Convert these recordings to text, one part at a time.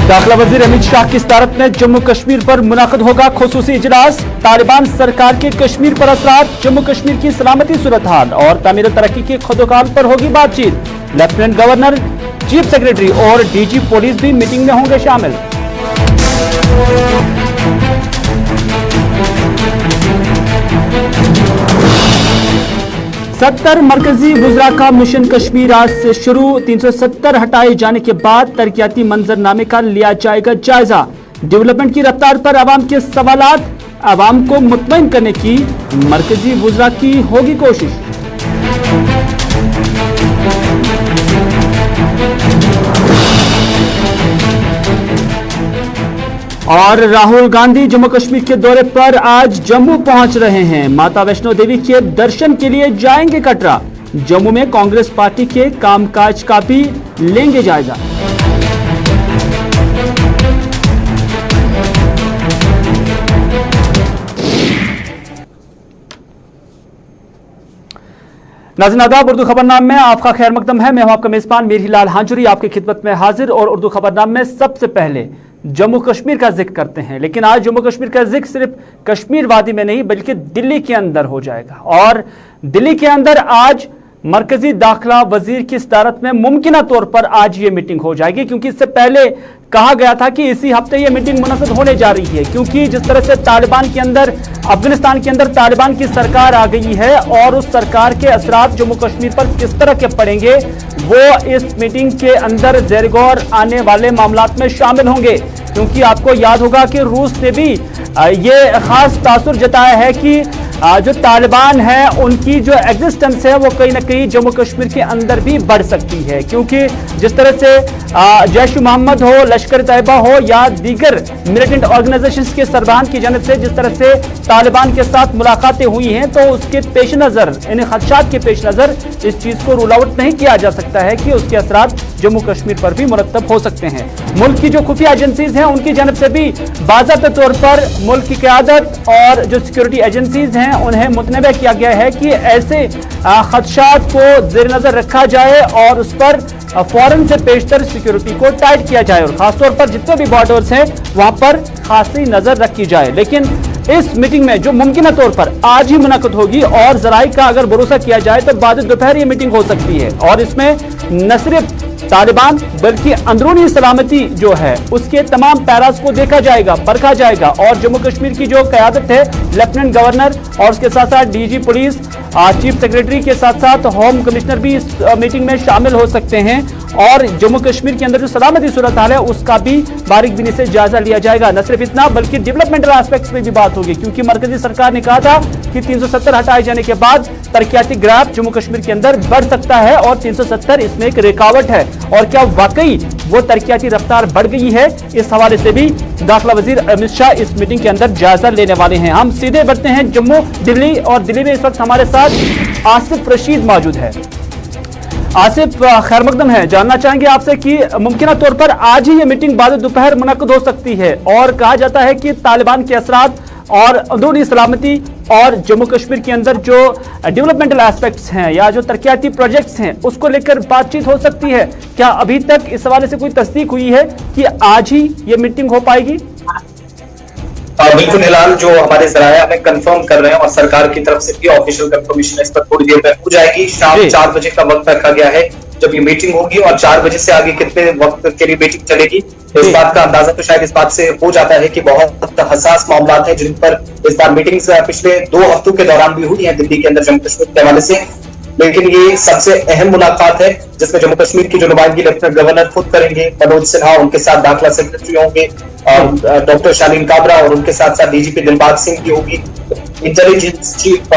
दाखिला वजीर अमित शाह की सदारत में जम्मू कश्मीर पर मुनाकिद होगा खुसूसी इजलास। तालिबान सरकार के कश्मीर पर असरात, जम्मू कश्मीर की सलामती सूरत हाल और तामीर तरक्की के खुदोकाल पर होगी बातचीत। लेफ्टिनेंट गवर्नर, चीफ सेक्रेटरी और डीजी पुलिस भी मीटिंग में होंगे शामिल। सत्तर मरकजी वुज़रा का मिशन कश्मीर आज से शुरू। 370 हटाए जाने के बाद तरक्याती मंजरनामे का लिया जाएगा जायजा। डेवलपमेंट की रफ्तार पर आवाम के सवालात, आवाम को मुतमईन करने की मरकजी वुज़रा की होगी कोशिश। और राहुल गांधी जम्मू कश्मीर के दौरे पर आज जम्मू पहुंच रहे हैं। माता वैष्णो देवी के दर्शन के लिए जाएंगे कटरा। जम्मू में कांग्रेस पार्टी के कामकाज का भी लेंगे जायजा। नाज़रीन आदाब, उर्दू खबरनाम में आपका खैर मकदम है। मैं हूं आपका मेजबान मीर हिलाल हांजुरी, आपकी खिदमत में हाजिर। और उर्दू खबरनाम में सबसे पहले जम्मू कश्मीर का जिक्र करते हैं, लेकिन आज जम्मू कश्मीर का जिक्र सिर्फ कश्मीर वादी में नहीं बल्कि दिल्ली के अंदर हो जाएगा। और दिल्ली के अंदर आज मरकजी दाखिला वजीर की सदारत में मुमकिना तौर पर आज ये मीटिंग हो जाएगी, क्योंकि इससे पहले कहा गया था कि इसी हफ्ते ये मीटिंग मुनक़िद होने जा रही है। क्योंकि जिस तरह से तालिबान के अंदर, अफगानिस्तान के अंदर तालिबान की सरकार आ गई है और उस सरकार के असरात जम्मू कश्मीर पर किस तरह के पड़ेंगे वो इस मीटिंग के अंदर ज़ेर गौर आने वाले मामलात में शामिल होंगे। क्योंकि आपको याद होगा कि रूस ने भी ये खास तासुर जताया है कि जो तालिबान है उनकी जो एग्जिस्टेंस है वो कहीं ना कहीं जम्मू कश्मीर के अंदर भी बढ़ सकती है। क्योंकि जिस तरह से जैश मोहम्मद हो, लश्कर तैयबा हो या दीगर मिलिटेंट ऑर्गेनाइजेशंस के सरबराहान की जानिब से जिस तरह से तालिबान के साथ मुलाकातें हुई हैं, तो उसके पेश नज़र, इन खदशात के पेश नज़र इस चीज़ को रूल आउट नहीं किया जा सकता है कि उसके असरात जम्मू कश्मीर पर भी मुरतब हो सकते हैं। मुल्क की जो खुफिया एजेंसीज हैं उनकी जानिब से भी बाज़ाब्ते तौर पर मुल्क की क़यादत और जो सिक्योरिटी एजेंसीज हैं उन्हें मुतनबे किया गया है कि ऐसे खदशात को जेर नजर रखा जाए और उस पर फौरन से पेशतर सिक्योरिटी को टाइट किया जाए और खासतौर पर जितने भी बॉर्डर्स हैं वहां पर खासी नजर रखी जाए। लेकिन इस मीटिंग में जो मुमकिन तौर पर आज ही मुनक़िद होगी और ज़राई का अगर भरोसा किया जाए तो बाद दोपहर ये मीटिंग हो सकती है। और इसमें न सिर्फ तालिबान बल्कि अंदरूनी सलामती जो है उसके तमाम पैरास को देखा जाएगा, परखा जाएगा। और जम्मू कश्मीर की जो क़यादत है, लेफ्टिनेंट गवर्नर और उसके साथ साथ डीजी पुलिस, चीफ सेक्रेटरी के साथ साथ होम कमिश्नर भी इस मीटिंग में शामिल हो सकते हैं। और जम्मू कश्मीर के अंदर जो सलामती सूरत हाल है उसका भी बारीक बीनी से जायजा लिया जाएगा। न सिर्फ इतना बल्कि डेवलपमेंटल एस्पेक्ट्स में भी बात होगी, क्योंकि मरकजी सरकार ने कहा था कि 370 हटाए जाने के बाद तरक्याती ग्राफ जम्मू कश्मीर के अंदर बढ़ सकता है और 370 इसमें एक रुकावट है। और क्या वाकई वो तरक्याती रफ्तार बढ़ गई है, इस हवाले से भी दाखिला वजीर अमित शाह इस मीटिंग के अंदर जायजा लेने वाले हैं। हम सीधे बढ़ते हैं जम्मू दिल्ली, और दिल्ली में इस वक्त हमारे साथ आसिफ रशीद मौजूद है। आसिफ, खैर मकदम है, जानना चाहेंगे आपसे कि मुमकिन तौर पर आज ही ये मीटिंग बाद दोपहर मुनक़िद हो सकती है और कहा जाता है कि तालिबान के असरात और अंदरूनी सलामती और जम्मू कश्मीर के अंदर जो डेवलपमेंटल एस्पेक्ट्स हैं या जो तरक्याती प्रोजेक्ट्स हैं उसको लेकर बातचीत हो सकती है। क्या अभी तक इस हवाले से कोई तस्दीक हुई है कि आज ही ये मीटिंग हो पाएगी? बिल्कुल हिलाल, जो हमारे जराया हमें कंफर्म कर रहे हैं और सरकार की तरफ से भी ऑफिशियल कंफर्मेशन इस पर थोड़ी देर में हो जाएगी। शाम 4 बजे का वक्त रखा गया है जब ये मीटिंग होगी, और 4 बजे से आगे कितने वक्त के लिए मीटिंग चलेगी इस बात का अंदाजा तो शायद इस बात से हो जाता है कि बहुत हसास मामला है जिन पर इस बार मीटिंग्स पिछले 2 हफ्तों के दौरान भी हुई है दिल्ली के अंदर जम्मू कश्मीर के हवाले से। लेकिन ये सबसे अहम मुलाकात है जिसमें जम्मू कश्मीर की जो नुमाइंदगी लेफ्टिनेंट गवर्नर खुद करेंगे, मनोज सिन्हा, उनके साथ दाखिला सेक्रेटरी होंगे डॉक्टर शालीन काबरा, और उनके साथ साथ डीजीपी दिलबाग सिंह की होगी। इंटेलिजेंस चीफ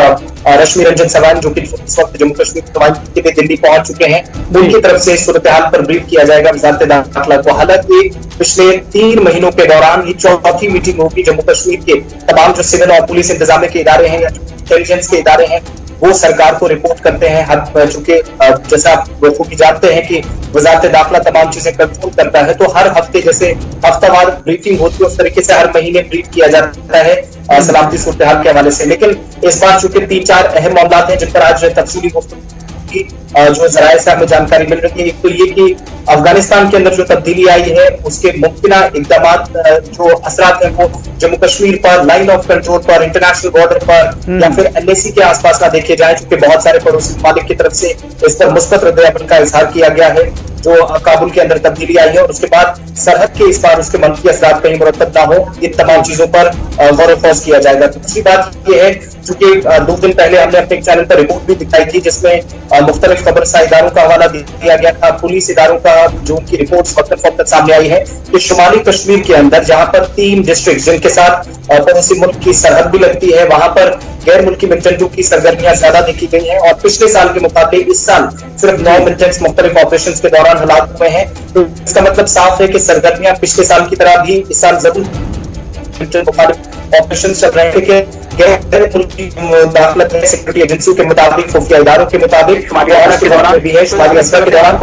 रश्मि रंजन सवान जो कि इस वक्त जम्मू कश्मीर की नुमाइंदगी के लिए दिल्ली पहुंच चुके हैं, उनकी तरफ से सूरत हाल पर ब्रीफ किया जाएगा वज़ारत दाखिला को। हालांकि पिछले 3 महीनों के दौरान ये चौथी मीटिंग होगी जम्मू कश्मीर के तमाम जो सिविल और पुलिस इंतजामिया के इदारे हैं या जो इंटेलिजेंस के इदारे हैं वो सरकार को रिपोर्ट करते हैं। चूंकि जैसा आप बखूबी जानते हैं कि वज़ारत दाखिला तमाम चीजें कंट्रोल करता है, तो हर हफ्ते जैसे हफ्तावार ब्रीफिंग होती है उस तरीके से हर महीने ब्रीफ किया जाता है सलामती सूरत हाल के हवाले से। लेकिन इस बार चूंकि 3-4 अहम मामला हैं जिन पर आज तफसीली की जो जराये से हमें जानकारी मिल रही है। एक तो ये कि अफगानिस्तान के अंदर जो तब्दीली आई है उसके मुमकिन इकदाम जो असरात है वो जम्मू कश्मीर पर, लाइन ऑफ कंट्रोल पर, इंटरनेशनल बॉर्डर पर या फिर एलएसी के आसपास ना देखे जाए, क्योंकि बहुत सारे पड़ोसी ममालिक की तरफ से इस पर मुस्बत रद्द-ए-अमल का इजहार किया गया है जो काबुल के अंदर तब्दीली आई है। और उसके बाद सरहद के इस पार उसके मनफी असरात कहीं मुरतब ना हो, इन तमाम चीजों पर गौर फौज किया जाएगा। दूसरी बात यह है, चूंकि 2 दिन पहले हमने अपने चैनल पर रिपोर्ट भी दिखाई थी जिसमें मुख्तलिफ खबरसां इदारों का हवाला दिया गया था, पुलिस इदारों का जो उनकी रिपोर्ट वक्त सामने आई है कि शुमाली कश्मीर के अंदर जहां पर 3 डिस्ट्रिक्ट जिनके साथ पड़ोसी मुल्क की सरहद भी लगती है, वहां पर गैर मुल्की मिलिटेंटों की सरगर्मियां ज्यादा देखी गई हैं और पिछले साल के मुकाबले इस साल सिर्फ 9 मिलिटेंट्स मुख्तलिफ ऑपरेशन के दौरान हलाक हुए हैं। तो इसका मतलब साफ है कि सरगर्मियां पिछले साल की तरह भी इस साल जरूर ऑपरेशन चल रहे हैं कि गैर मुल्की दाखिलत सिक्योरिटी एजेंसियों के मुताबिक, खुफिया इदारों के मुताबिक के दौरान भी है, शुमाली असर के दौरान।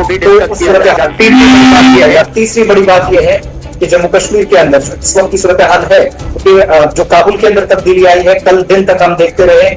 तीसरी बड़ी बात यह है कि जम्मू कश्मीर के अंदर इस वक्त की सूरत हाल है क्योंकि जो काबुल के अंदर तब्दीली आई है, कल दिन तक हम देखते रहे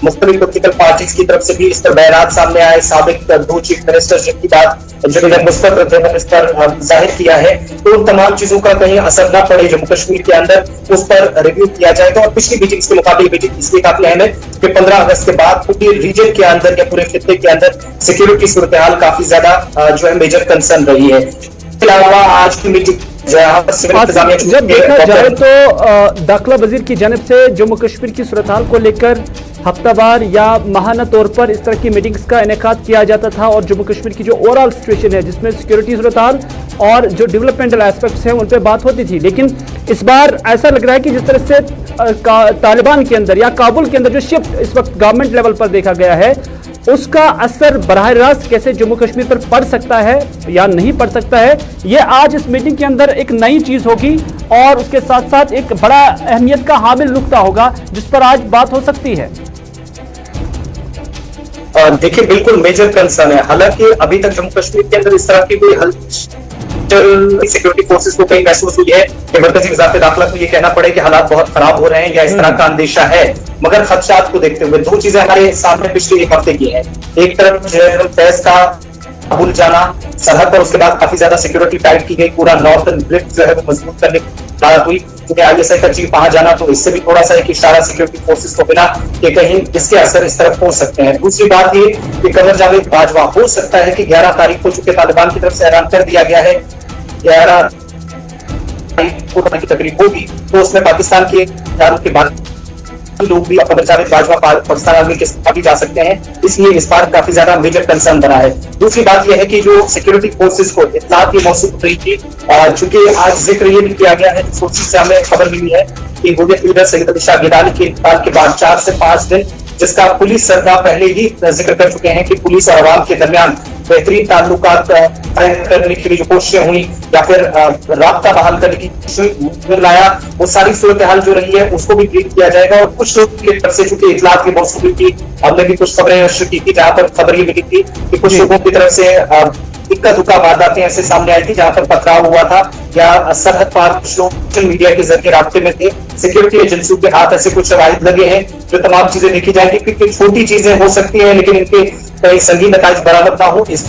मुख्तलिफ पॉलिटिकल पार्टीज की तरफ से भी इस पर बयानात सामने आए। साबिक 2 चीफ मिनिस्टर जिनकी बात जिन्होंने मुस्बत रद्द-ए-अमल इस पर जाहिर किया है, तो उन तमाम चीजों का कहीं असर न पड़े जम्मू कश्मीर के अंदर, उस पर रिव्यू किया जाएगा। और पिछली मीटिंग्स के मुकाबले मीटिंग इसलिए काफी अहम है कि 15 अगस्त के बाद पूरे रीजन के अंदर या पूरे खित्ते के अंदर सिक्योरिटी सूरत हाल काफी ज्यादा जो है मेजर कंसर्न रही है। इसके अलावा आज की मीटिंग जब देखा जाए तो दाखिला वजीर की जानिब से जम्मू कश्मीर की सूरत हाल को लेकर हफ्तावार या माहाना तौर पर इस तरह की मीटिंग्स का इनेकाद किया जाता था और जम्मू कश्मीर की जो ओवरऑल सिचुएशन है जिसमें सिक्योरिटी सूरत हाल और जो डेवलपमेंटल एस्पेक्ट्स हैं उन पर बात होती थी। लेकिन इस बार ऐसा लग रहा है कि जिस तरह से तालिबान के अंदर या काबुल के अंदर जो शिफ्ट इस वक्त गवर्नमेंट लेवल पर देखा गया है उसका असर बराह रास्त कैसे जम्मू कश्मीर पर पड़ सकता है या नहीं पड़ सकता है, ये आज इस मीटिंग के अंदर एक नई चीज होगी और उसके साथ साथ एक बड़ा अहमियत का हामिल नुक्ता होगा जिस पर आज बात हो सकती है। देखिए, बिल्कुल मेजर कंसर्न है। हालांकि अभी तक जम्मू कश्मीर के अंदर इस तरह की कोई सिक्योरिटी फोर्सेस को कहीं महसूस हुई है कि मरकजी वज़ारत दाखिला को ये कहना पड़े कि हालात बहुत खराब हो रहे हैं या इस तरह का अंदेशा है। मगर खदशात को देखते हुए 2 चीजें हमारे सामने पिछले 1 हफ्ते की है। एक तरफ जनरल फैज का काबुल जाना, सरहद पर उसके बाद काफी ज्यादा सिक्योरिटी टाइट की गई, पूरा नॉर्थर्न ब्रिज जो है वो मजबूत करने की बात हुई, क्योंकि आईएसआई का चीफ वहां जाना तो इससे भी थोड़ा सा एक इशारा सिक्योरिटी फोर्सेस को मिला कि कहीं इसके असर इस तरफ हो सकते हैं। दूसरी बात ये कि कर्नल जावेद बाजवा हो सकता है कि 11 तारीख को चूंकि तालिबान की तरफ से ऐलान कर दिया गया है 11 तारीख की तकरीब होगी तो उसमें पाकिस्तान के के बाद लोग भी कर्नल जावेद बाजवा पाकिस्तान आर्मी के साथ भी जा सकते हैं, इसलिए इस बार काफी ज्यादा मेजर कंसर्न बना है। दूसरी बात यह है कि जो सिक्योरिटी फोर्सेस को इत्तला की मौसूल रही थी, चूंकि आज जिक्र ये भी किया गया है, फोर्सेस से हमें खबर मिली है कि हुर्रियत लीडर सैयद अली शाह गिलानी के इंतकाल के बाद 4 से 5 दिन, जिसका पुलिस सरकार पहले ही जिक्र कर चुके हैं कि पुलिस और आवाम के दरमियान बेहतरीन ताल्लुकात कायम करने के लिए जो कोशिशें हुई या फिर राब्ता बहाल करने की लाया, वो सारी सूरत हाल जो रही है उसको भी ब्रीफ किया जाएगा। और कुछ लोग की तरफ से चूंकि इतला की मौसूली थी, हमने भी कुछ खबरें नशर की थी जहां पर खबर ये मिली थी कि कुछ लोगों की तरफ से इक्का दुक्का वारदातें ऐसे सामने आई थी जहां पर पथराव हुआ था या सरहद पार कुछ लोग सोशल मीडिया के जरिए राब्ते में थे। सिक्योरिटी एजेंसियों के हाथ ऐसे कुछ शवाहिद लगे हैं जो तमाम चीजें देखी जाएंगी, क्योंकि छोटी चीजें हो सकती है लेकिन इनके कई संगीन नताइज बरामद ना हो। इस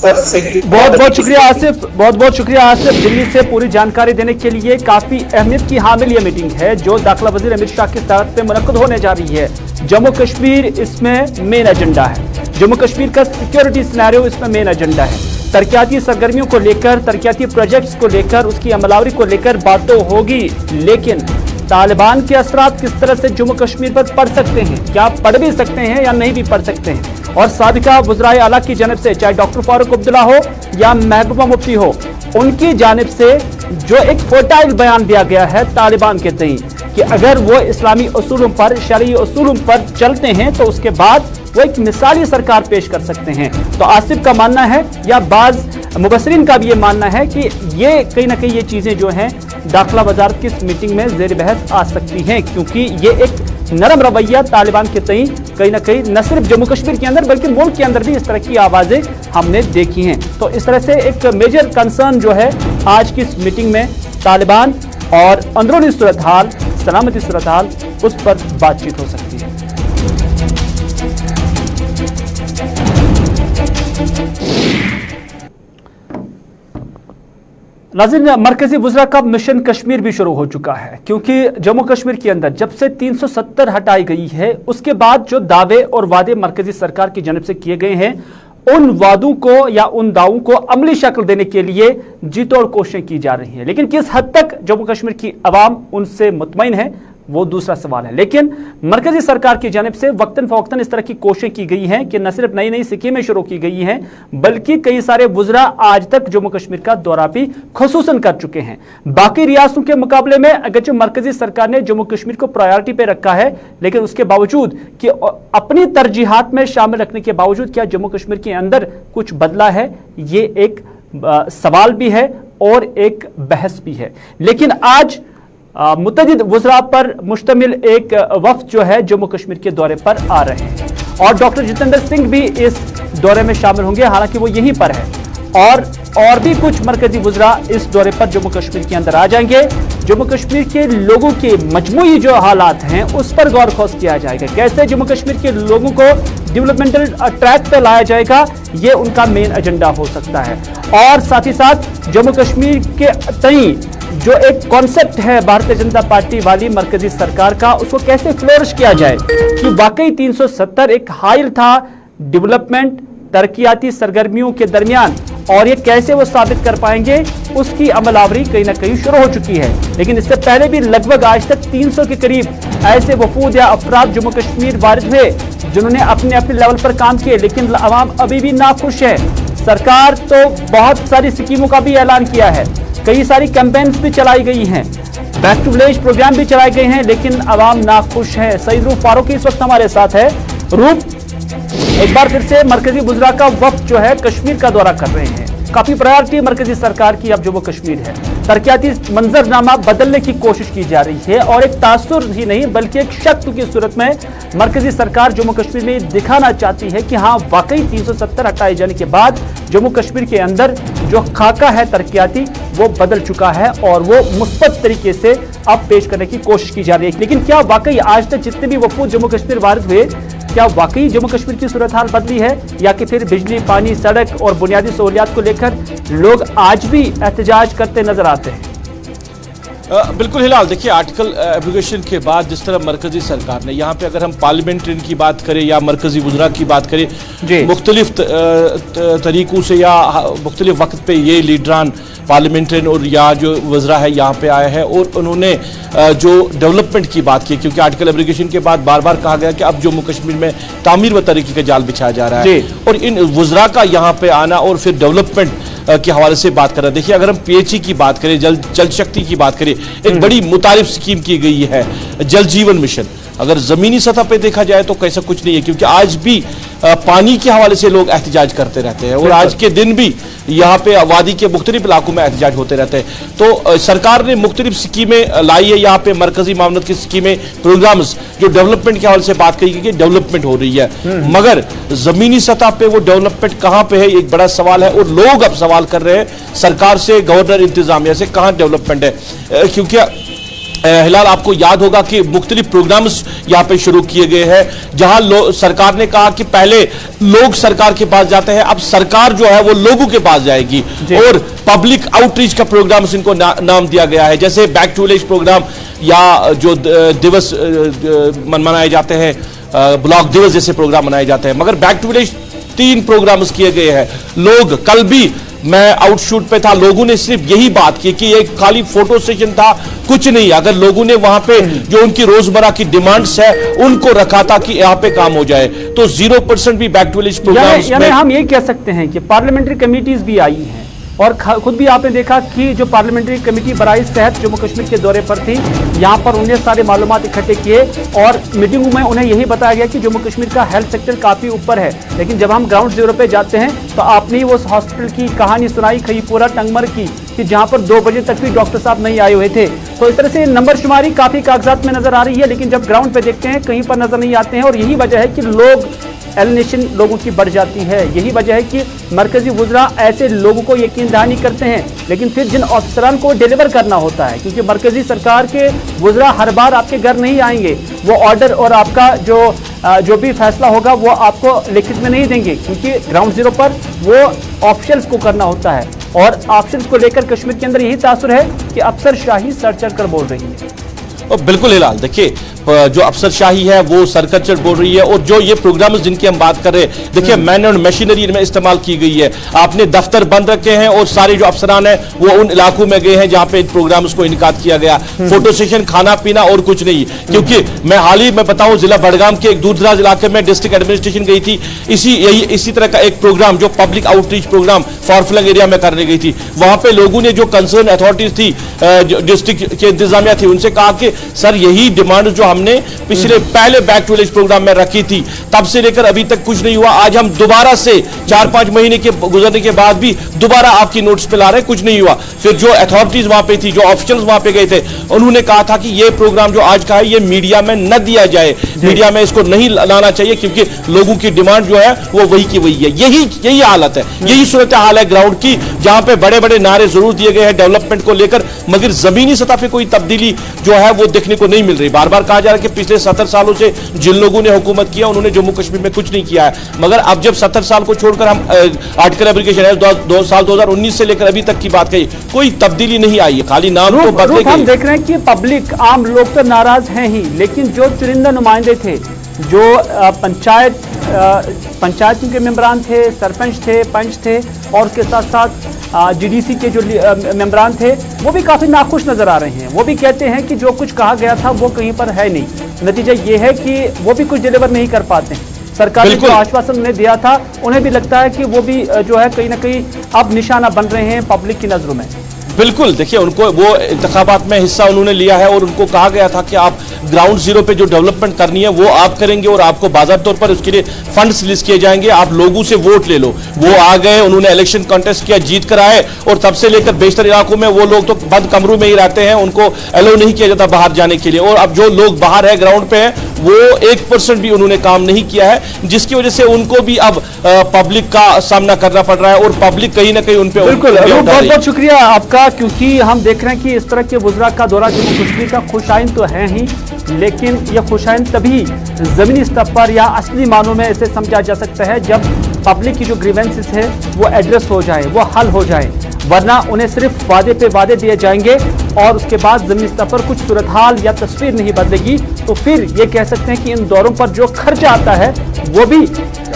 बहुत बहुत शुक्रिया आसिफ, बहुत बहुत शुक्रिया आसिफ, दिल्ली से पूरी जानकारी देने के लिए। काफी अहमियत की हामिल ये मीटिंग है जो दाखिला वजीर अमित शाह की सदारत में मुनक्कद होने जा रही है। जम्मू कश्मीर इसमें मेन एजेंडा है, जम्मू कश्मीर का सिक्योरिटी सिनेरियो इसमें मेन एजेंडा है। तरक्याती सरगर्मियों को लेकर, तरक्याती प्रोजेक्ट्स को लेकर, उसकी अमलावरी को लेकर बात तो होगी, लेकिन तालिबान के असरात किस तरह से जम्मू कश्मीर पर पड़ सकते हैं, क्या पड़ भी सकते हैं या नहीं भी पड़ सकते हैं। और साबिका वज़राए आला की जानिब से, चाहे डॉक्टर फारूक अब्दुल्ला हो या महबूबा मुफ्ती हो, उनकी जानिब से जो एक फर्टाइल बयान दिया गया है तालिबान के तई कि अगर वो इस्लामी उसूलों पर, शरई उसूलों पर चलते हैं तो उसके बाद वो एक मिसाली सरकार पेश कर सकते हैं। तो आसिफ का मानना है या बाज मुबसरीन का भी ये मानना है कि ये कहीं ना कहीं ये चीज़ें जो हैं दाखिला वजारत की इस मीटिंग में ज़ेर बहस आ सकती हैं, क्योंकि ये एक नरम रवैया तालिबान के तई कहीं ना कहीं न सिर्फ जम्मू कश्मीर के अंदर बल्कि मुल्क के अंदर भी इस तरह की आवाज़ें हमने देखी हैं। तो इस तरह से एक मेजर कंसर्न जो है आज की इस मीटिंग में तालिबान और अंदरूनी सूरत हाल, सलामती सूरत हाल, उस पर बातचीत हो सकती है। नाज़रीन, मरकजी वज़रा का मिशन कश्मीर भी शुरू हो चुका है, क्योंकि जम्मू कश्मीर के अंदर जब से 370 हटाई गई है उसके बाद जो दावे और वादे मरकजी सरकार की जानिब से किए गए हैं, उन वादों को या उन दावों को अमली शक्ल देने के लिए जी तोड़ कोशिशें की जा रही हैं। लेकिन किस हद तक जम्मू कश्मीर की अवाम उनसे मुतमईन है वो दूसरा सवाल है। लेकिन मरकजी सरकार की जानिब से वक्तन फवक्तन इस तरह की कोशिशें की गई हैं कि न सिर्फ नई नई स्कीमें शुरू की गई हैं, बल्कि कई सारे वुज़रा आज तक जम्मू कश्मीर का दौरा भी खुसूसन कर चुके हैं। बाकी रियासतों के मुकाबले में अगरचे मरकजी सरकार ने जम्मू कश्मीर को प्रायोरिटी पे रखा है, लेकिन उसके बावजूद कि अपनी तरजीहात में शामिल रखने के बावजूद क्या जम्मू कश्मीर के अंदर कुछ बदला है, ये एक सवाल भी है और एक बहस भी है। लेकिन आज मुतअद्दिद वुज़रा पर मुश्तमिल एक वफ्द जो है जम्मू कश्मीर के दौरे पर आ रहे हैं और डॉक्टर जितेंद्र सिंह भी इस दौरे में शामिल होंगे, हालांकि वो यहीं पर है। और भी कुछ मरकजी वुज़रा इस दौरे पर जम्मू कश्मीर के अंदर आ जाएंगे। जम्मू कश्मीर के लोगों के मजमूई जो हालात हैं उस पर गौर खोज किया जाएगा, कैसे जम्मू कश्मीर के लोगों को डेवलपमेंटल ट्रैक पर लाया जाएगा, ये उनका मेन एजेंडा हो सकता है। और साथ ही साथ जम्मू कश्मीर के तई जो एक कॉन्सेप्ट है भारतीय जनता पार्टी वाली मरकजी सरकार का, उसको कैसे फ्लोरिश किया जाए कि वाकई 370 एक हाइल था डेवलपमेंट तरक्याती सरगर्मियों के दरमियान, और ये कैसे वो साबित कर पाएंगे उसकी अमलावरी कहीं ना कहीं शुरू हो चुकी है। लेकिन इससे पहले भी लगभग आज तक 300 के करीब ऐसे वफूद या अफराद जम्मू कश्मीर वारिद हुए जिन्होंने अपने अपने लेवल पर काम किए, लेकिन अवाम अभी भी नाखुश है। सरकार तो बहुत सारी स्कीमों का भी ऐलान किया है, कई सारी कैंपेन्स भी चलाई गई हैं, बैक टू विलेज प्रोग्राम भी चलाए गए हैं, लेकिन अवाम नाखुश है। सईद रूफ फारूकी इस वक्त हमारे साथ है। रूफ, एक बार फिर से मरकजी वुज़रा का वफ्द जो है कश्मीर का दौरा कर रहे हैं, काफी प्रायोरिटी मरकजी सरकार की अब जम्मू कश्मीर है, तरक्याती मंजरनामा बदलने की कोशिश की जा रही है और एक तासुर ही नहीं बल्कि एक शक्ल की सूरत में मरकजी सरकार जम्मू कश्मीर में दिखाना चाहती है कि हाँ वाकई 370 हटाए जाने के बाद जम्मू कश्मीर के अंदर जो खाका है तरक्याती वो बदल चुका है और वो मुस्बत तरीके से अब पेश करने की कोशिश की जा रही है। लेकिन क्या वाकई आज तक जितने भी वफूद जम्मू कश्मीर वारिद हुए, क्या वाकई जम्मू कश्मीर की सूरत हाल बदली है, या कि फिर बिजली, पानी, सड़क और बुनियादी सहूलियात को लेकर लोग आज भी एहतजाज करते नजर आते हैं? बिल्कुल हिलाल, देखिए आर्टिकल एब्रोगेशन के बाद जिस तरह मरकजी सरकार ने यहाँ पे, अगर हम पार्लियामेंट्रियन की बात करें या मरकजी वुज़रा की बात करें, मुख्तलिफ तरीक़ों से या मुख्तलिफ वक्त पे ये लीडरान पार्लियामेंट्रियन और या जो वज़रा है यहाँ पे आए हैं और उन्होंने जो डेवलपमेंट की बात की, क्योंकि आर्टिकल एब्रोगेशन के बाद बार बार कहा गया कि अब जम्मू कश्मीर में तामीर व तरक्की का जाल बिछाया जा रहा है, और इन वुज़रा का यहाँ पे आना और फिर डेवलपमेंट के हवाले से बात कर रहे हैं। देखिए अगर हम पीएचई की बात करें, जल शक्ति की बात करें, एक बड़ी मुतारिफ स्कीम की गई है जल जीवन मिशन। अगर जमीनी सतह पे देखा जाए तो कैसा कुछ नहीं है, क्योंकि आज भी पानी के हवाले से लोग एहतजाज करते रहते हैं और आज के दिन भी यहाँ पे वादी के मुख्तलिफ इलाकों में एहतजाज होते रहते हैं। तो सरकार ने मुख्तलिफ स्कीमें लाई है, यहाँ पे मरकजी मामलत की स्कीमें, प्रोग्राम्स जो डेवलपमेंट के हवाले से बात करी कि डेवलपमेंट हो रही है, मगर जमीनी सतह पे वो डेवलपमेंट कहाँ पे है एक बड़ा सवाल है। और लोग अब सवाल कर रहे हैं सरकार से, गवर्नर इंतजामिया से, कहाँ डेवलपमेंट है। क्योंकि हिलाल, आपको याद होगा कि मुख्तलिफ प्रोग्राम्स यहाँ पे शुरू किए गए हैं, जहां सरकार ने कहा कि पहले लोग सरकार के पास जाते हैं, अब सरकार जो है वो लोगों के पास जाएगी, और पब्लिक आउटरीच का प्रोग्राम इनको नाम दिया गया है, जैसे बैक टू विलेज प्रोग्राम या जो दिवस मनाए जाते हैं, ब्लॉक दिवस जैसे प्रोग्राम मनाए जाते हैं। मगर बैक टू विलेज 3 प्रोग्राम्स किए गए हैं। लोग, कल भी मैं आउटशूट पे था, लोगों ने सिर्फ यही बात की कि एक खाली फोटो सेशन था, कुछ नहीं। अगर लोगों ने वहां पे जो उनकी रोजमर्रा की डिमांड्स है उनको रखा था कि यहाँ पे काम हो जाए, तो 0% भी बैक टू विलेज प्रोग्राम्स में हम ये कह सकते हैं कि पार्लियामेंट्री कमेटीज भी आई हैं और खुद भी आपने देखा कि जो पार्लियामेंट्री कमेटी बराए सेहत जम्मू कश्मीर के दौरे पर थी, यहाँ पर उन्हें सारे मालूमात इकट्ठे किए और मीटिंगों में उन्हें यही बताया गया कि जम्मू कश्मीर का हेल्थ सेक्टर काफ़ी ऊपर है। लेकिन जब हम ग्राउंड जीरो पे जाते हैं तो आपने ही वो हॉस्पिटल की कहानी सुनाई खईपुरा टंगमर की, कि जहाँ पर 2 बजे तक भी डॉक्टर साहब नहीं आए हुए थे। तो इस तरह से नंबर शुमारी काफ़ी कागजात में नजर आ रही है, लेकिन जब ग्राउंड पे देखते हैं कहीं पर नजर नहीं आते हैं। और यही वजह है कि लोग एलिनेशन लोगों की बढ़ जाती है, यही वजह है कि मरकजी वुज़रा ऐसे लोगों को यकीन दहानी करते हैं, लेकिन फिर जिन अफसरान को डिलीवर करना होता है, क्योंकि मरकजी सरकार के वुज़रा हर बार आपके घर नहीं आएंगे, वो ऑर्डर और आपका जो भी फैसला होगा वो आपको लिखित में नहीं देंगे, क्योंकि ग्राउंड जीरो पर वो ऑफिशियल्स को करना होता है। और ऑप्शन को लेकर कश्मीर के अंदर यही तासुर है कि अफसरशाही सर चढ़ कर बोल रही है। बिल्कुल हिलाल, देखिए जो अफसरशाही है वो सरकचर बोल रही है, और जो ये प्रोग्राम्स जिनकी हम बात कर रहे हैं, देखिए मैन और मशीनरी इनमें इस्तेमाल की गई है। आपने दफ्तर बंद रखे हैं और सारे जो अफसरान हैं वो उन इलाकों में गए हैं जहां पे प्रोग्राम्स को इनकाद किया गया। फोटो सेशन, खाना पीना और कुछ नहीं। क्योंकि मैं हाल ही में बताऊं, जिला बड़गाम के एक दूरदराज इलाके में डिस्ट्रिक्ट एडमिनिस्ट्रेशन गई थी, इसी तरह का एक प्रोग्राम जो पब्लिक आउटरीच प्रोग्राम फॉरफ्लंग एरिया में करने गई थी। वहां पे लोगों ने जो कंसर्न अथॉरिटीज थी, डिस्ट्रिक्ट के इंतजामिया थी, उनसे कहा कि सर यही डिमांड जो हमने पिछले पहले बैक टू विलेज प्रोग्राम में रखी थी, तब से लेकर अभी तक कुछ नहीं हुआ। आज हम दोबारा से 4-5 महीने के गुजरने के बाद भी दोबारा आपकी नोटिस पे ला रहे हैं, कुछ नहीं हुआ। फिर जो अथॉरिटीज वहां पे थी, जो ऑफिशियल्स वहां पे गए थे, उन्होंने कहा था कि ये प्रोग्राम जो आज का है ये मीडिया में न दिया जाए, मीडिया में इसको नहीं लाना चाहिए, क्योंकि लोगों की डिमांड जो है वो वही की वही है। यही हालत है, यही सूरत हाल है ग्राउंड की, जहां पे बड़े बड़े नारे जरूर दिए गए हैं डेवलपमेंट को लेकर, मगर जमीनी सतह पे कोई तब्दीली जो है वो देखने को नहीं मिल रही। बार बार कहा जा रहा है कि पिछले 70 सालों से जिन लोगों ने हुकूमत किया उन्होंने जम्मू कश्मीर में कुछ नहीं किया है, मगर अब जब 70 साल को छोड़कर हम आर्टिकल एप्लीकेशन है 2019 से लेकर अभी तक की बात कही, कोई तब्दीली नहीं आई है, खाली नाम को बदले गए। हम देख रहे हैं कि पब्लिक, आम लोग तो नाराज हैं ही, लेकिन जो चुनिंदा नुमाइंदे थे, जो पंचायत के मेंबरान थे, सरपंच थे, पंच थे, और उसके साथ साथ जीडीसी के जो मेंबरान थे, वो भी काफी नाखुश नजर आ रहे हैं। वो भी कहते हैं कि जो कुछ कहा गया था वो कहीं पर है नहीं। नतीजा ये है कि वो भी कुछ डिलीवर नहीं कर पाते हैं। सरकार ने जो आश्वासन उन्हें दिया था, उन्हें भी लगता है कि वो भी जो है कहीं ना कहीं अब निशाना बन रहे हैं पब्लिक की नजरों में। बिल्कुल, देखिए उनको वो इंतखाबात में हिस्सा उन्होंने लिया है, और उनको कहा गया था कि आप ग्राउंड जीरो पे जो डेवलपमेंट करनी है वो आप करेंगे, और आपको बाज़ार तौर पर उसके लिए फंड्स रिलीज किए जाएंगे, आप लोगों से वोट ले लो। वो आ गए, उन्होंने इलेक्शन कॉन्टेस्ट किया, जीत कर आए, और तब से लेकर बेशतर इलाकों में वो लोग तो बंद कमरों में ही रहते हैं, उनको अलाउ नहीं किया जाता बाहर जाने के लिए। और अब जो लोग बाहर है, ग्राउंड पे है, वो 1% भी उन्होंने काम नहीं किया है, जिसकी वजह से उनको भी अब पब्लिक का सामना करना पड़ रहा है, और पब्लिक कहीं ना कहीं उन पे। बिल्कुल, बहुत बहुत शुक्रिया आपका, क्योंकि हम देख रहे हैं कि इस तरह के वुज़रा का दौरा जम्मू कश्मीर का खुशाइन तो है ही, लेकिन यह खुशाइन तभी जमीनी स्तर पर या असली मानों में इसे समझा जा सकता है जब पब्लिक की जो ग्रीवेंसेस है वो एड्रेस हो जाए, वो हल हो जाए, वरना उन्हें सिर्फ वादे पे वादे दिए जाएंगे और उसके बाद जमीनी स्तर पर कुछ सूरत हाल या तस्वीर नहीं बदलेगी। तो फिर ये कह सकते हैं कि इन दौरों पर जो खर्चा आता है वो भी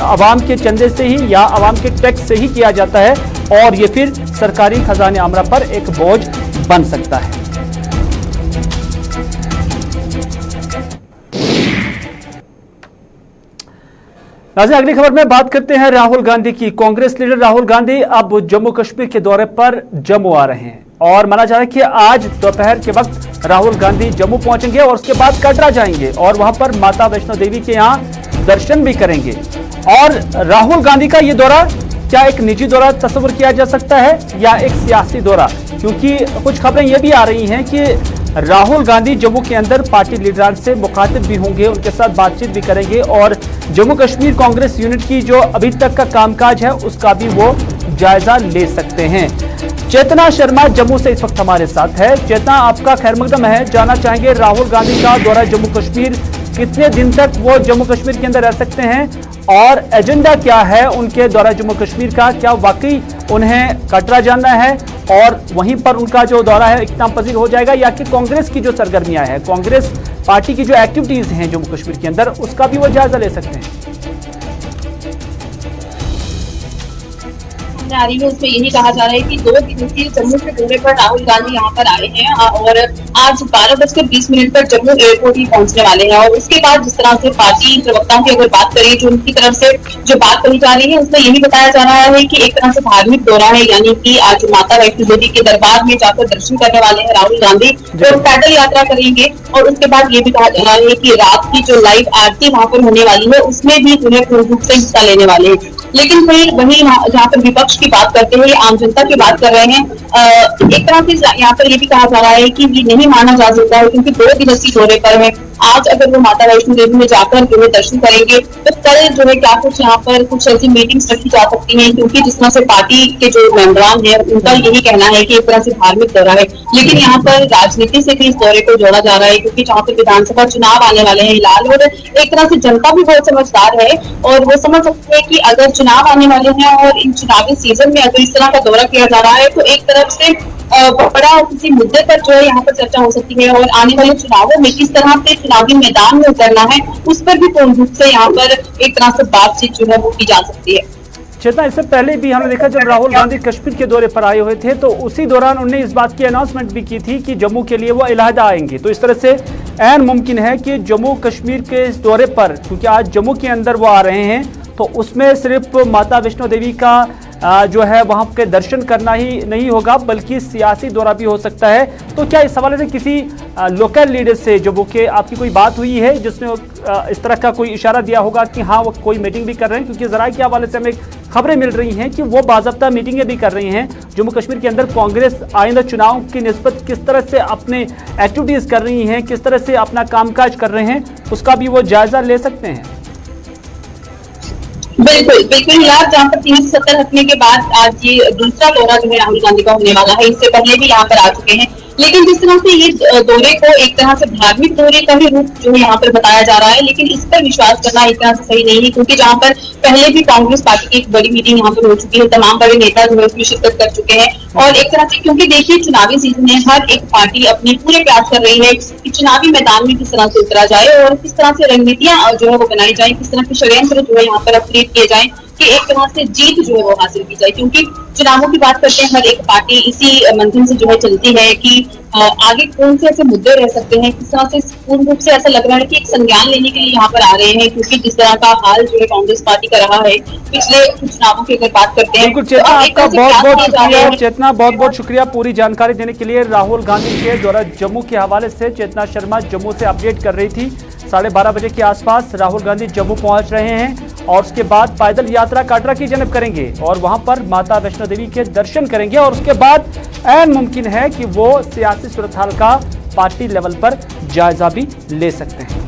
आवाम के चंदे से ही या आवाम के टैक्स से ही किया जाता है, और ये फिर सरकारी खजाने आमरा पर एक बोझ बन सकता है। नाज़रीन, अगली खबर में बात करते हैं राहुल गांधी की। कांग्रेस लीडर राहुल गांधी अब जम्मू कश्मीर के दौरे पर जम्मू आ रहे हैं, और माना जा रहा है कि आज दोपहर के वक्त राहुल गांधी जम्मू पहुंचेंगे और उसके बाद कटरा जाएंगे और वहां पर माता वैष्णो देवी के यहां दर्शन भी करेंगे। और राहुल गांधी का ये दौरा क्या एक निजी दौरा तस्वीर किया जा सकता है या एक सियासी दौरा, क्योंकि कुछ खबरें ये भी आ रही हैं कि राहुल गांधी जम्मू के अंदर पार्टी लीडर से मुखातिब भी होंगे, उनके साथ बातचीत भी करेंगे, और जम्मू कश्मीर कांग्रेस यूनिट की जो अभी तक का कामकाज है उसका भी वो जायजा ले सकते हैं। चेतना शर्मा जम्मू से इस वक्त हमारे साथ है। चेतना, आपका खैर मकदम है। जानना चाहेंगे राहुल गांधी का दौरा जम्मू कश्मीर, कितने दिन तक वो जम्मू कश्मीर के अंदर रह सकते हैं और एजेंडा क्या है उनके दौरा जम्मू कश्मीर का? क्या वाकई उन्हें कटरा जाना है और वहीं पर उनका जो दौरा है इख्तिताम पजीर हो जाएगा, या कि कांग्रेस की जो सरगर्मियां हैं, कांग्रेस पार्टी की जो एक्टिविटीज हैं जम्मू कश्मीर के अंदर, उसका भी वो जायजा ले सकते हैं? आ रही है उसमें यही कहा जा रहा है कि 2 दिवसीय जम्मू के दौरे पर राहुल गांधी यहाँ पर आए हैं और आज 12:20 पर जम्मू एयरपोर्ट ही पहुंचने वाले हैं। और उसके बाद जिस तरह से पार्टी प्रवक्ताओं की अगर बात करें, जो उनकी तरफ से जो बात कही जा रही है उसमें यही बताया जा रहा है कि एक तरह से धार्मिक दौरा है, यानी कि आज माता वैष्णो देवी के दरबार में जाकर दर्शन करने वाले हैं राहुल गांधी और पैदल यात्रा करेंगे। और उसके बाद ये भी कहा जा रहा है कि रात की जो लाइव आरती वहां पर होने वाली है उसमें भी उन्हें पूर्ण रूप से हिस्सा लेने वाले हैं। लेकिन फिर वही जहाँ पर विपक्ष की बात करते हुए आम जनता की बात कर रहे हैं, एक तरह से यहाँ पर ये भी कहा जा रहा है कि ये नहीं माना जा सकता है, क्योंकि 2 दिवसीय दौरे पर है आज अगर वो माता वैष्णो देवी में जाकर जो है दर्शन करेंगे तो कल जो है क्या कुछ यहाँ पर कुछ ऐसी मीटिंग्स रखी जा सकती हैं, क्योंकि जिस तरह से पार्टी के जो मेंबरान है उनका यही कहना है कि एक तरह से धार्मिक दौरा है, लेकिन यहाँ पर राजनीति से भी इस दौरे को जोड़ा जा रहा है, क्योंकि जहाँ पे विधानसभा चुनाव आने वाले हैं हिलाल, और एक तरह से जनता भी बहुत समझदार है और वो समझ सकते हैं कि अगर चुनाव आने वाले हैं और इन चुनावी सीजन में अगर इस तरह का दौरा किया जा रहा है तो एक तरफ से बड़ा किसी मुद्दे पर जो है यहाँ पर चर्चा हो सकती है, और आने वाले चुनावों में किस तरह से चुनावी मैदान में उतरना है उस पर भी पूर्ण रूप से यहाँ पर एक तरह से बातचीत जो है वो की जा सकती है। चेतना, इससे पहले भी हमने देखा जब राहुल गांधी कश्मीर के दौरे पर आए हुए थे तो उसी दौरान उन्होंने इस बात की अनाउंसमेंट भी की थी कि जम्मू के लिए वो इलाहाबाद आएंगे। तो इस तरह से ऐन मुमकिन है कि जम्मू कश्मीर के इस दौरे पर, क्योंकि आज जम्मू के अंदर वो आ रहे हैं, तो उसमें सिर्फ माता वैष्णो देवी का जो है वहाँ के दर्शन करना ही नहीं होगा बल्कि सियासी दौरा भी हो सकता है। तो क्या इस हवाले से किसी लोकल लीडर से जम्मू के आपकी कोई बात हुई है जिसने इस तरह का कोई इशारा दिया होगा कि हाँ वो कोई मीटिंग भी कर रहे हैं? क्योंकि ज़राए के हवाले से हमें खबरें मिल रही हैं कि वो बाज़ाब्ता मीटिंगें भी कर रही हैं। जम्मू कश्मीर के अंदर कांग्रेस आइंदा चुनाव की निस्बत किस तरह से अपने एक्टिविटीज़ कर रही हैं, किस तरह से अपना कामकाज कर रहे हैं, उसका भी वो जायजा ले सकते हैं। बिल्कुल बिल्कुल यार, जहाँ पर 370 हटने के बाद आज ये दूसरा दौरा जो है राहुल गांधी का होने वाला है। इससे पहले भी यहाँ पर आ चुके हैं, लेकिन जिस तरह से ये दौरे को एक तरह से धार्मिक दौरे का ही रूप जो है यहाँ पर बताया जा रहा है, लेकिन इस पर विश्वास करना एक तरह से सही नहीं है, क्योंकि जहाँ पर पहले भी कांग्रेस पार्टी की एक बड़ी मीटिंग यहाँ पर हो चुकी है, तमाम बड़े नेता जो है उसमें शिरकत कर चुके हैं, और एक तरह से क्योंकि देखिए चुनावी सीजन में हर एक पार्टी अपनी पूरे प्रयास कर रही है कि चुनावी मैदान में किस तरह से उतरा जाए और किस तरह से रणनीतियां जो है वो बनाई जाए, किस तरह के षड्यंत्र जो है यहाँ पर अपडेट किए जाए कि एक तरह से जीत जो है वो हासिल की जाए। क्योंकि चुनावों की बात करते हैं, हर एक पार्टी इसी मंथन से जो है चलती है कि आगे कौन से ऐसे मुद्दे रह सकते हैं, किस तरह से पूर्ण रूप से ऐसा लग रहा है कि एक संज्ञान लेने के लिए यहाँ पर आ रहे हैं, क्योंकि जिस तरह का हाल जो है कांग्रेस पार्टी का रहा है पिछले चुनावों की अगर बात करते हैं। बिल्कुल चेतना, आपका बहुत बहुत शुक्रिया। चेतना, बहुत बहुत शुक्रिया पूरी जानकारी देने के लिए। राहुल गांधी के दौरा जम्मू के हवाले से चेतना शर्मा जम्मू से अपडेट कर रही थी। 12:30 बजे के आसपास राहुल गांधी जम्मू पहुंच रहे हैं और उसके बाद पैदल यात्रा काटरा की जनब करेंगे और वहां पर माता वैष्णो देवी के दर्शन करेंगे, और उसके बाद ऐन मुमकिन है कि वो सियासी सूरत हाल का पार्टी लेवल पर जायजा भी ले सकते हैं।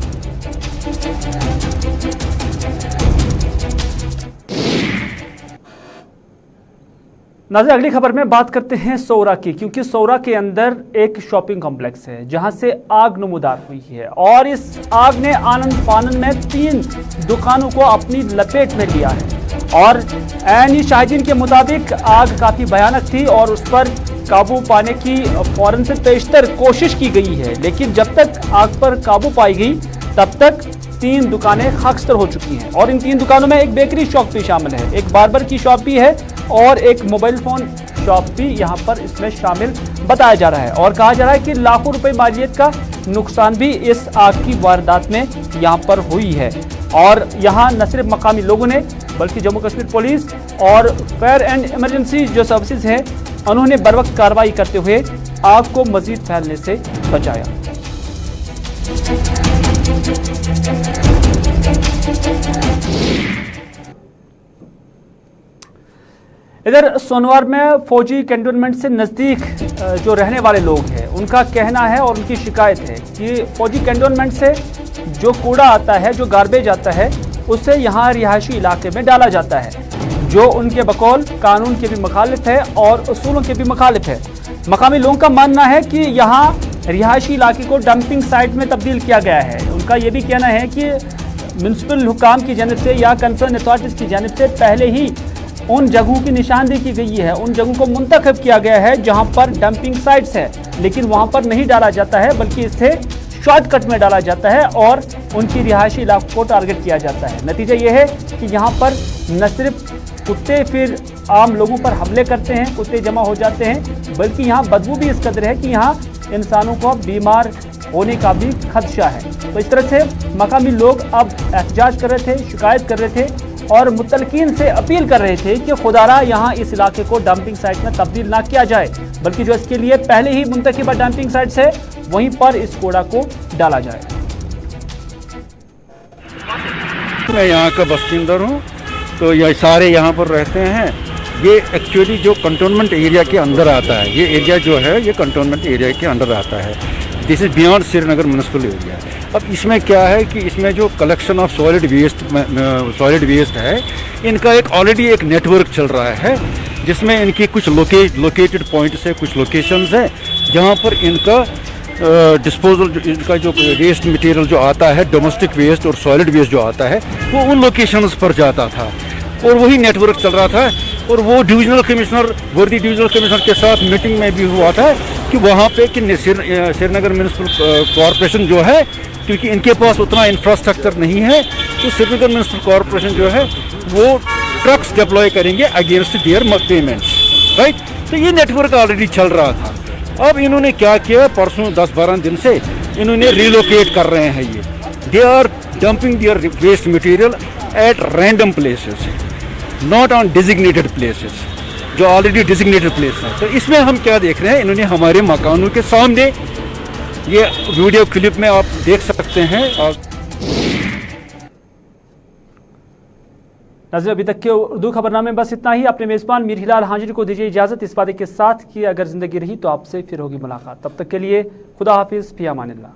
नाज़रीन, अगली खबर में बात करते हैं सौरा की, क्योंकि सौरा के अंदर एक शॉपिंग कॉम्प्लेक्स है जहां से आग नमूदार हुई है और इस आग ने आनंद फानन में 3 दुकानों को अपनी लपेट में लिया है। और ऐनी शाहिदीन के मुताबिक आग काफ़ी भयानक थी और उस पर काबू पाने की फौरन से पेशतर कोशिश की गई है, लेकिन जब तक आग पर काबू पाई गई तब तक 3 दुकानें खाकस्तर हो चुकी हैं। और इन 3 दुकानों में एक बेकरी शॉप भी शामिल है, एक बार्बर की शॉप भी है और एक मोबाइल फ़ोन शॉप भी यहाँ पर इसमें शामिल बताया जा रहा है। और कहा जा रहा है कि लाखों रुपए मालियत का नुकसान भी इस आग की वारदात में यहाँ पर हुई है। और यहाँ न सिर्फ मकामी लोगों ने बल्कि जम्मू कश्मीर पुलिस और फायर एंड इमरजेंसी जो सर्विसेज हैं उन्होंने बर वक्त कार्रवाई करते हुए आग को मजीद फैलने से बचाया। इधर सोनवार में फौजी कैंटोनमेंट से नज़दीक जो रहने वाले लोग हैं उनका कहना है और उनकी शिकायत है कि फौजी कैंटोनमेंट से जो कूड़ा आता है, जो गार्बेज आता है, उसे यहाँ रिहायशी इलाके में डाला जाता है, जो उनके बकौल कानून के भी मुखालिफ है और उसूलों के भी मुखालिफ है। मकामी लोगों का मानना है कि यहाँ रिहायशी इलाके को डंपिंग साइट में तब्दील किया गया है। उनका ये भी कहना है कि म्यूनसिपल हुकाम की जानिब से या कंसर्न अथॉरिटीज़ की जानिब से पहले ही उन जगहों की निशानदेही की गई है, उन जगहों को मुंतखब किया गया है जहां पर डंपिंग साइट्स है, लेकिन वहां पर नहीं डाला जाता है बल्कि इसे शॉर्टकट में डाला जाता है और उनकी रिहायशी इलाकों को टारगेट किया जाता है। नतीजा यह है कि यहाँ पर न सिर्फ कुत्ते फिर आम लोगों पर हमले करते हैं, कुत्ते जमा हो जाते हैं, बल्कि यहाँ बदबू भी इस कदर है कि यहाँ इंसानों को बीमार होने का भी खदशा है। तो इस तरह से मकामी लोग अब एहतजाज कर रहे थे, शिकायत कर रहे थे और मुतलकीन से अपील कर रहे थे कि खुदारा यहाँ इस इलाके को डंपिंग साइट में तब्दील ना किया जाए, बल्कि जो इसके लिए पहले ही मुंतखबा डंपिंग साइट्स है वहीं पर इस कूड़ा को डाला जाए। मैं यहाँ का बस्तिंदर हूँ, तो ये सारे यहाँ पर रहते हैं। ये एक्चुअली जो कंटोनमेंट एरिया के अंदर आता है, ये एरिया जो है ये कंटोनमेंट एरिया के अंदर आता है। This is beyond Srinagar municipal area. अब इसमें क्या है कि इसमें जो कलेक्शन ऑफ सॉलिड वेस्ट है, इनका एक ऑलरेडी एक नेटवर्क चल रहा है, जिसमें इनकी कुछ लोकेटेड पॉइंट्स है, कुछ लोकेशंस है जहाँ पर इनका डिस्पोजल, इनका जो वेस्ट मटेरियल जो आता है, डोमेस्टिक वेस्ट और सॉलिड वेस्ट जो आता है, वो उन लोकेशंस पर जाता था और वही नेटवर्क चल रहा था। और वो डिविजनल कमिश्नर, वर्दी डिविजनल कमिश्नर के साथ मीटिंग में भी हुआ था कि वहाँ पे कि श्रीनगर म्यूनिसिपल कॉरपोरेशन जो है, क्योंकि इनके पास उतना इंफ्रास्ट्रक्चर नहीं है, तो श्रीनगर म्यूनिसिपल कॉरपोरेशन जो है वो ट्रक्स डिप्लॉय करेंगे अगेंस्ट देयर पेमेंट्स, राइट। तो ये नेटवर्क ऑलरेडी चल रहा था। अब इन्होंने क्या किया, परसों 10-12 दिन से इन्होंने रिलोकेट कर रहे हैं ये, they are dumping their waste material at random places, not on designated places, जो ऑलरेडी डिजिग्नेटेड प्लेस है। तो इसमें हम क्या देख रहे हैं, इन्होंने हमारे मकानों के सामने, ये वीडियो क्लिप में आप देख सकते हैं। और नाज़रीन, अभी तक के उर्दू खबरनामे में बस इतना ही। अपने मेज़बान मीर हिलाल हांजरी को दीजिए इजाज़त, इस वादे के साथ कि अगर ज़िंदगी रही तो आपसे फिर होगी मुलाकात। तब तक के लिए खुदा हाफिज़, फी अमानिल्लाह।